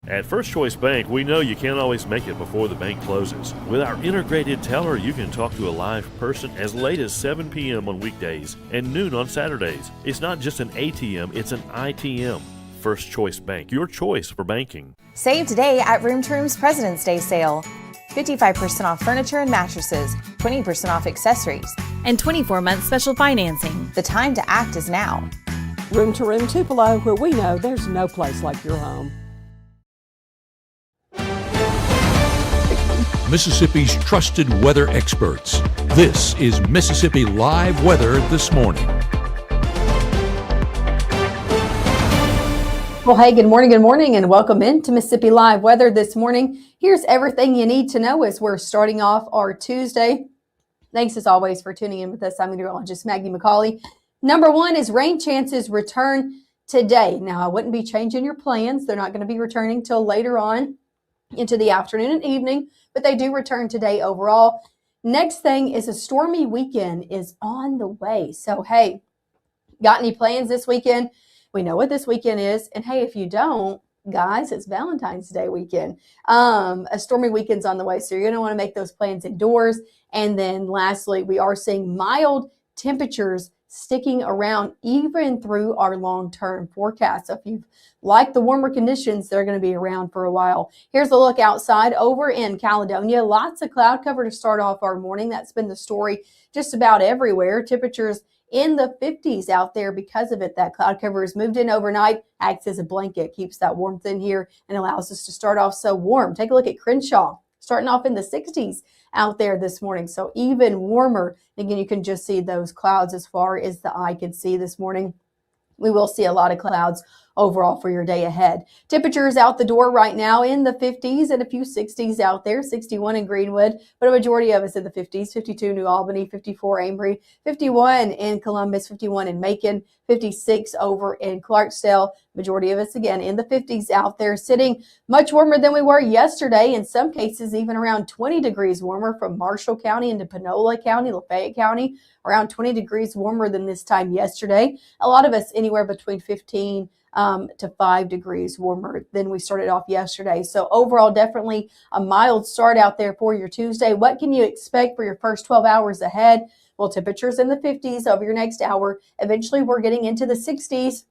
At First Choice Bank, we know you can't always make it before the bank closes. With our integrated teller, you can talk to a live person as late as 7 p.m. on weekdays and noon on Saturdays. It's not just an ATM, it's an ITM. First Choice Bank, your choice for banking. Save today at Room to Room's President's Day sale. 55% off furniture and mattresses, 20% off accessories, and 24-month special financing. The time to act is now. Room to Room Tupelo, where we know there's no place like your home. Mississippi's trusted weather experts. This is Mississippi Live Weather This Morning. Well, hey, good morning, and welcome into Mississippi Live Weather This Morning. Here's everything you need to know as we're starting off our Tuesday. Thanks as always for tuning in with us. I'm meteorologist Maggye McCauley. Number one is rain chances return today. Now, I wouldn't be changing your plans. They're not going to be returning till later on into the afternoon and evening, but they do return today overall. Next thing is a stormy weekend is on the way. So, hey, got any plans this weekend? We know what this weekend is. And hey, if you don't, guys, it's Valentine's Day weekend. A stormy weekend's on the way. So you're going to want to make those plans indoors. And then lastly, we are seeing mild temperatures sticking around even through our long-term forecast. So if you like the warmer conditions, they're going to be around for a while. Here's a look outside over in Caledonia. Lots of cloud cover to start off our morning. That's been the story just about everywhere. Temperatures in the 50s out there because of it. That cloud cover has moved in overnight, acts as a blanket, keeps that warmth in here, and allows us to start off so warm. Take a look at Crenshaw, starting off in the 60s out there this morning. So even warmer. Again, you can just see those clouds as far as the eye can see this morning. We will see a lot of clouds overall for your day ahead. Temperatures out the door right now in the 50s and a few 60s out there, 61 in Greenwood, but a majority of us in the 50s, 52 New Albany, 54 Amory, 51 in Columbus, 51 in Macon, 56 over in Clarksdale. Majority of us again in the 50s out there, sitting much warmer than we were yesterday. In some cases, even around 20 degrees warmer from Marshall County into Panola County, Lafayette County, around 20 degrees warmer than this time yesterday. A lot of us anywhere between 15 to 5 degrees warmer than we started off yesterday. So overall, definitely a mild start out there for your Tuesday. What can you expect for your first 12 hours ahead? Well, temperatures in the 50s over your next hour. Eventually, we're getting into the 60s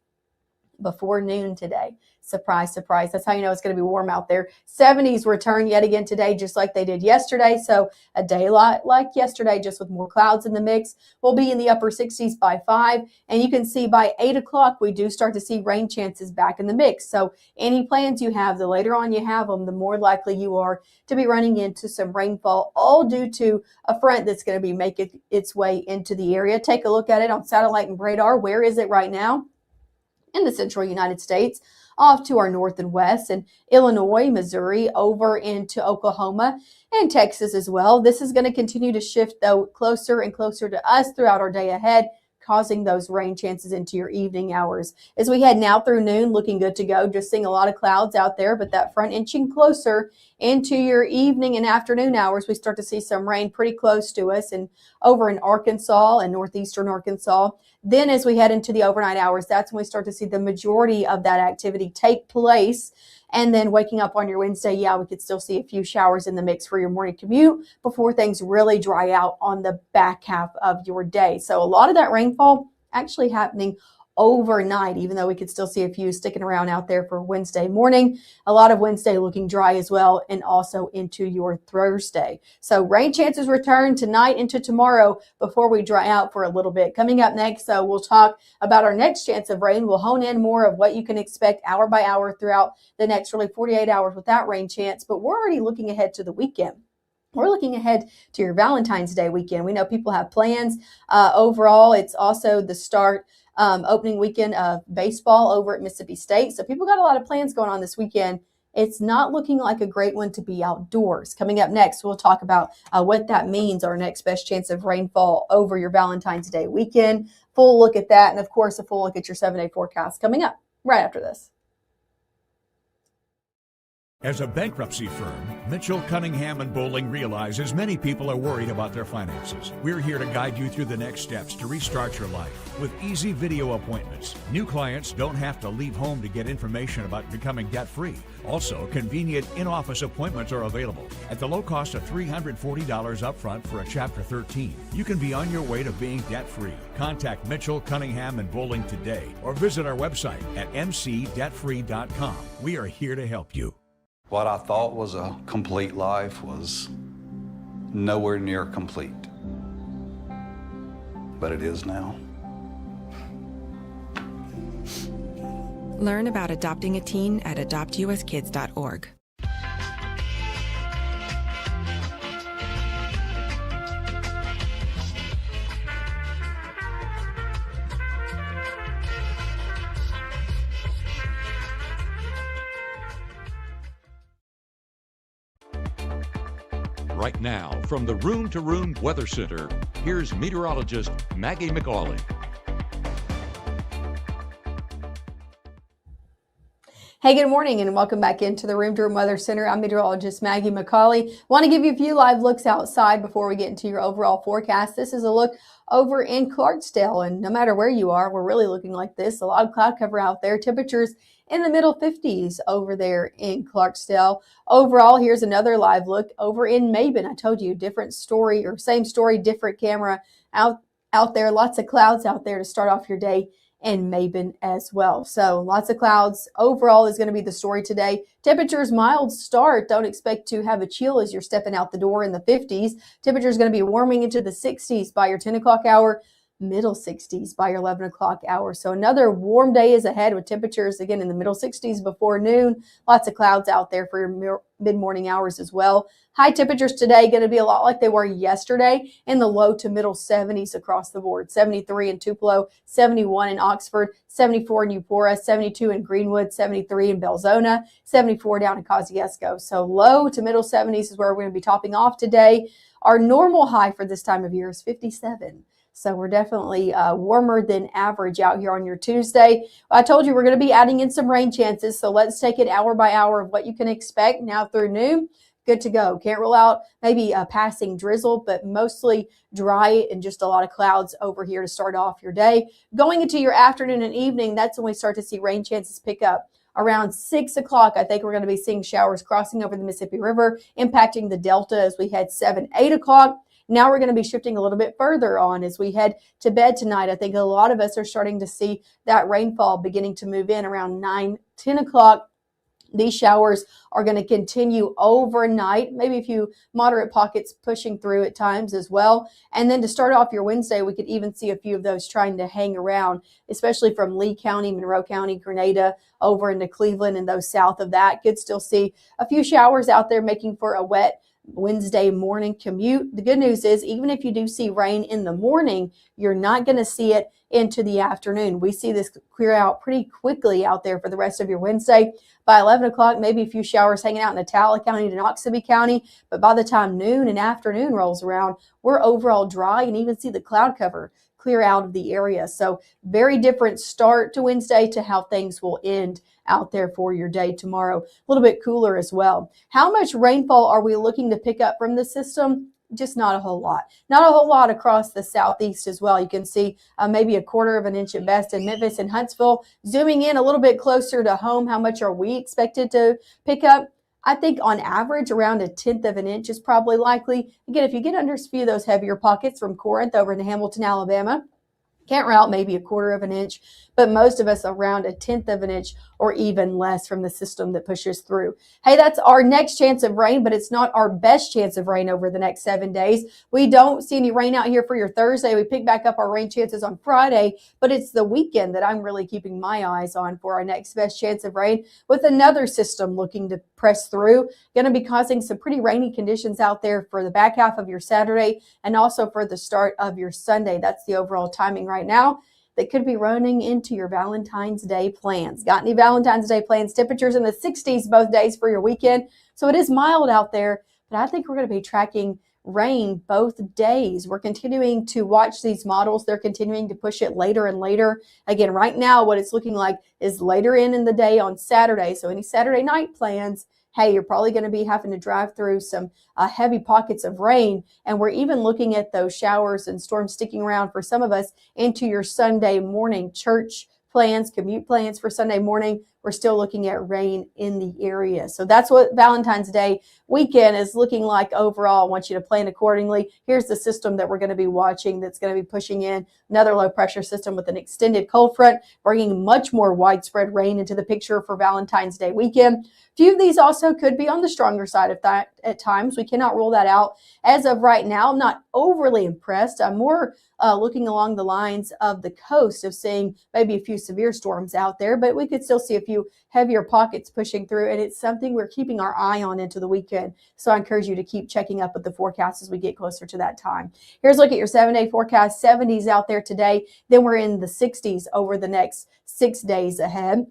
before noon today. Surprise, surprise. That's how you know it's going to be warm out there. 70s return yet again today, just like they did yesterday. So a day lot like yesterday, just with more clouds in the mix. We'll be in the upper 60s by 5. And you can see by 8 o'clock, we do start to see rain chances back in the mix. So any plans you have, the later on you have them, the more likely you are to be running into some rainfall, all due to a front that's going to be making its way into the area. Take a look at it on satellite and radar. Where is it right now? In the central United States, off to our north and west, and Illinois, Missouri, over into Oklahoma and Texas as well. This is going to continue to shift, though, closer and closer to us throughout our day ahead, causing those rain chances into your evening hours. As we head now through noon, looking good to go, just seeing a lot of clouds out there, but that front inching closer into your evening and afternoon hours, we start to see some rain pretty close to us and over in Arkansas and northeastern Arkansas. Then as we head into the overnight hours, that's when we start to see the majority of that activity take place. And then waking up on your Wednesday, yeah, we could still see a few showers in the mix for your morning commute before things really dry out on the back half of your day. So a lot of that rainfall actually happening overnight, even though we could still see a few sticking around out there for Wednesday morning. A lot of Wednesday looking dry as well, and also into your Thursday. So rain chances return tonight into tomorrow before we dry out for a little bit. Coming up next, we'll talk about our next chance of rain. We'll hone in more of what you can expect hour by hour throughout the next really 48 hours with that rain chance, but we're already looking ahead to the weekend. We're looking ahead to your Valentine's Day weekend. We know people have plans. Overall, it's also the start opening weekend of baseball over at Mississippi State. So people got a lot of plans going on this weekend. It's not looking like a great one to be outdoors. Coming up next, we'll talk about what that means, our next best chance of rainfall over your Valentine's Day weekend. Full look at that, and of course, a full look at your 7-day forecast coming up right after this. As a bankruptcy firm, Mitchell, Cunningham, and Bowling realizes many people are worried about their finances. We're here to guide you through the next steps to restart your life with easy video appointments. New clients don't have to leave home to get information about becoming debt-free. Also, convenient in-office appointments are available at the low cost of $340 upfront for a Chapter 13. You can be on your way to being debt-free. Contact Mitchell, Cunningham, and Bowling today or visit our website at mcdebtfree.com. We are here to help you. What I thought was a complete life was nowhere near complete. But it is now. Learn about adopting a teen at adoptuskids.org. Right now, from the Room to Room Weather Center, here's meteorologist Maggye McCauley. Hey, good morning and welcome back into the Room to Room Weather Center. I'm meteorologist Maggye McCauley. Want to give you a few live looks outside before we get into your overall forecast. This is a look over in Clarksdale, and no matter where you are, we're really looking like this. A lot of cloud cover out there. Temperatures in the middle 50s over there in Clarksdale. Overall, here's another live look over in Maben. I told you, different story, or same story, different camera out there. Lots of clouds out there to start off your day in Maben as well. So lots of clouds overall is going to be the story today. Temperatures mild start. Don't expect to have a chill as you're stepping out the door in the 50s. Temperatures going to be warming into the 60s by your 10 o'clock hour, middle 60s by your 11 o'clock hour. So another warm day is ahead with temperatures again in the middle 60s before noon. Lots of clouds out there for your mid-morning hours as well. High temperatures today going to be a lot like they were yesterday in the low to middle 70s across the board. 73 in Tupelo, 71 in Oxford, 74 in Eupora, 72 in Greenwood, 73 in Belzona, 74 down in Kosciuszko. So low to middle 70s is where we're going to be topping off today. Our normal high for this time of year is 57. So we're definitely warmer than average out here on your Tuesday. I told you we're going to be adding in some rain chances. So let's take it hour by hour of what you can expect now through noon. Good to go. Can't rule out maybe a passing drizzle, but mostly dry and just a lot of clouds over here to start off your day. Going into your afternoon and evening, that's when we start to see rain chances pick up. Around 6 o'clock, I think we're going to be seeing showers crossing over the Mississippi River, impacting the Delta as we head 7, 8 o'clock. Now we're going to be shifting a little bit further on as we head to bed tonight. I think a lot of us are starting to see that rainfall beginning to move in around 9, 10 o'clock. These showers are going to continue overnight, maybe a few moderate pockets pushing through at times as well. And then to start off your Wednesday, we could even see a few of those trying to hang around, especially from Lee County, Monroe County, Grenada, over into Cleveland and those south of that. Could still see a few showers out there making for a wet Wednesday morning commute. The good news is even if you do see rain in the morning, you're not going to see it into the afternoon. We see this clear out pretty quickly out there for the rest of your Wednesday. By 11 o'clock, maybe a few showers hanging out in Attala County to Noxubee County. But by the time noon and afternoon rolls around, we're overall dry and even see the cloud cover clear out of the area. So very different start to Wednesday to how things will end out there for your day tomorrow. A little bit cooler as well. How much rainfall are we looking to pick up from the system? Just not a whole lot. Not a whole lot across the southeast as well. You can see maybe 1/4 of an inch at best in Memphis and Huntsville. Zooming in a little bit closer to home, how much are we expected to pick up? I think on average around 1/10 of an inch is probably likely. Again, if you get under a few of those heavier pockets from Corinth over into Hamilton, Alabama, can't route maybe 1/4 of an inch, but most of us around 1/10 of an inch or even less from the system that pushes through. Hey, that's our next chance of rain, but it's not our best chance of rain over the next 7 days. We don't see any rain out here for your Thursday. We pick back up our rain chances on Friday, but it's the weekend that I'm really keeping my eyes on for our next best chance of rain, with another system looking to press through. Going to be causing some pretty rainy conditions out there for the back half of your Saturday and also for the start of your Sunday. That's the overall timing right now. That could be running into your Valentine's Day plans. Got any Valentine's Day plans? Temperatures in the 60s both days for your weekend. So it is mild out there, but I think we're going to be tracking rain both days. We're continuing to watch these models. They're continuing to push it later and later. Again, right now, what it's looking like is later in the day on Saturday. So any Saturday night plans, hey, you're probably going to be having to drive through some heavy pockets of rain. And we're even looking at those showers and storms sticking around for some of us into your Sunday morning church plans, commute plans for Sunday morning. We're still looking at rain in the area. So that's what Valentine's Day weekend is looking like overall. I want you to plan accordingly. Here's the system that we're going to be watching that's going to be pushing in another low pressure system with an extended cold front, bringing much more widespread rain into the picture for Valentine's Day weekend. A few of these also could be on the stronger side of that at times. We cannot rule that out. As of right now, I'm not overly impressed. I'm more looking along the lines of the coast of seeing maybe a few severe storms out there, but we could still see a few heavier pockets pushing through, and it's something we're keeping our eye on into the weekend. So I encourage you to keep checking up with the forecast as we get closer to that time. Here's a look at your 7-day forecast. 70s out there today. Then we're in the 60s over the next 6 days ahead.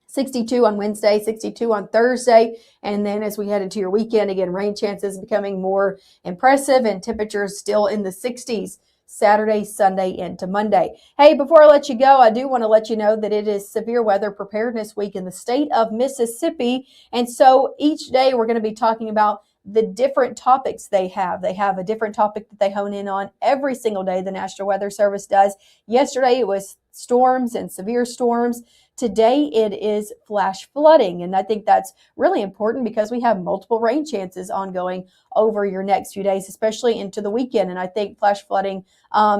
62 on Wednesday, 62 on Thursday, and then as we head into your weekend, again, rain chances becoming more impressive and temperatures still in the 60s. Saturday, Sunday, into Monday. Hey, before I let you go, I do want to let you know that it is Severe Weather Preparedness Week in the state of Mississippi. And so each day we're going to be talking about the different topics they have. They have a different topic that they hone in on every single day, the National Weather Service does. Yesterday it was storms and severe storms. Today it is flash flooding, and I think that's really important because we have multiple rain chances ongoing over your next few days, especially into the weekend. And I think flash flooding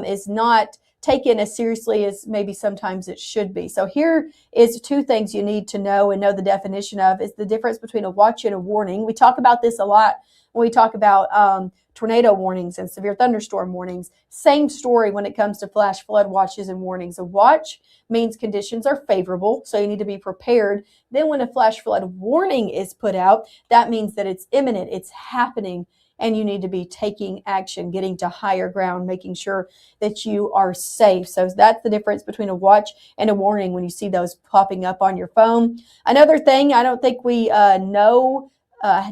is not taken as seriously as maybe sometimes it should be. So here is 2 things you need to know and know the definition of is the difference between a watch and a warning. We talk about this a lot when we talk about tornado warnings and severe thunderstorm warnings. Same story when it comes to flash flood watches and warnings. A watch means conditions are favorable, so you need to be prepared. Then when a flash flood warning is put out, that means that it's imminent, it's happening, and you need to be taking action, getting to higher ground, making sure that you are safe. So that's the difference between a watch and a warning when you see those popping up on your phone. Another thing, I don't think we know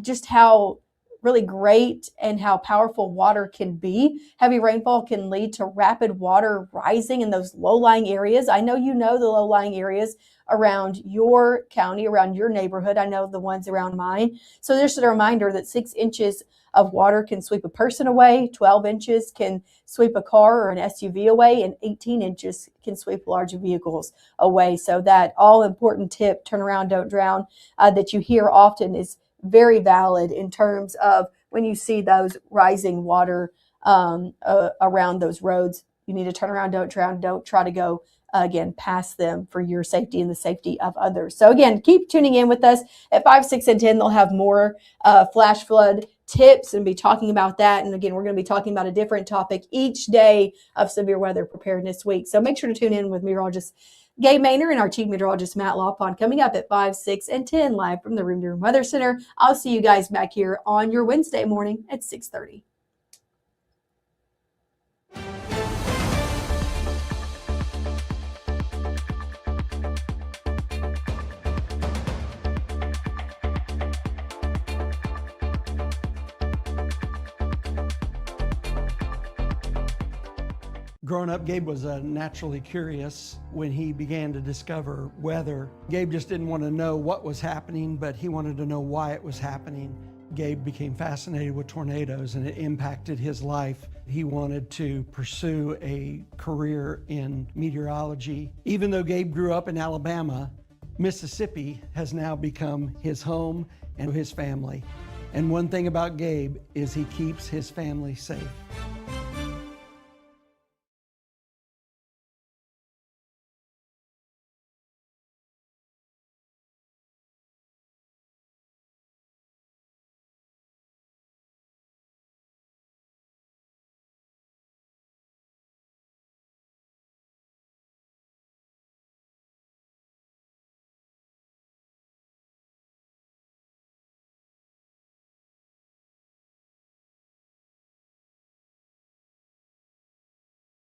just how really great and how powerful water can be. Heavy rainfall can lead to rapid water rising in those low-lying areas. I know you know the low-lying areas around your county, around your neighborhood. I know the ones around mine. So there's a reminder that 6 inches of water can sweep a person away, 12 inches can sweep a car or an SUV away, and 18 inches can sweep large vehicles away. So that all-important tip, turn around, don't drown, that you hear often is very valid in terms of when you see those rising water around those roads. You need to turn around, don't drown, don't try to go again past them for your safety and the safety of others. So again, keep tuning in with us at 5, 6, and 10. They'll have more flash flood tips and be talking about that. And again, we're going to be talking about a different topic each day of Severe Weather Preparedness Week. So make sure to tune in with meteorologist Gabe Maynor and our chief meteorologist Matt Lawpon coming up at 5, 6, and 10 live from the Room to Room Weather Center. I'll see you guys back here on your Wednesday morning at 6:30. Growing up, Gabe was naturally curious. When he began to discover weather, Gabe just didn't want to know what was happening, but he wanted to know why it was happening. Gabe became fascinated with tornadoes, and it impacted his life. He wanted to pursue a career in meteorology. Even though Gabe grew up in Alabama, Mississippi has now become his home and his family. And one thing about Gabe is he keeps his family safe.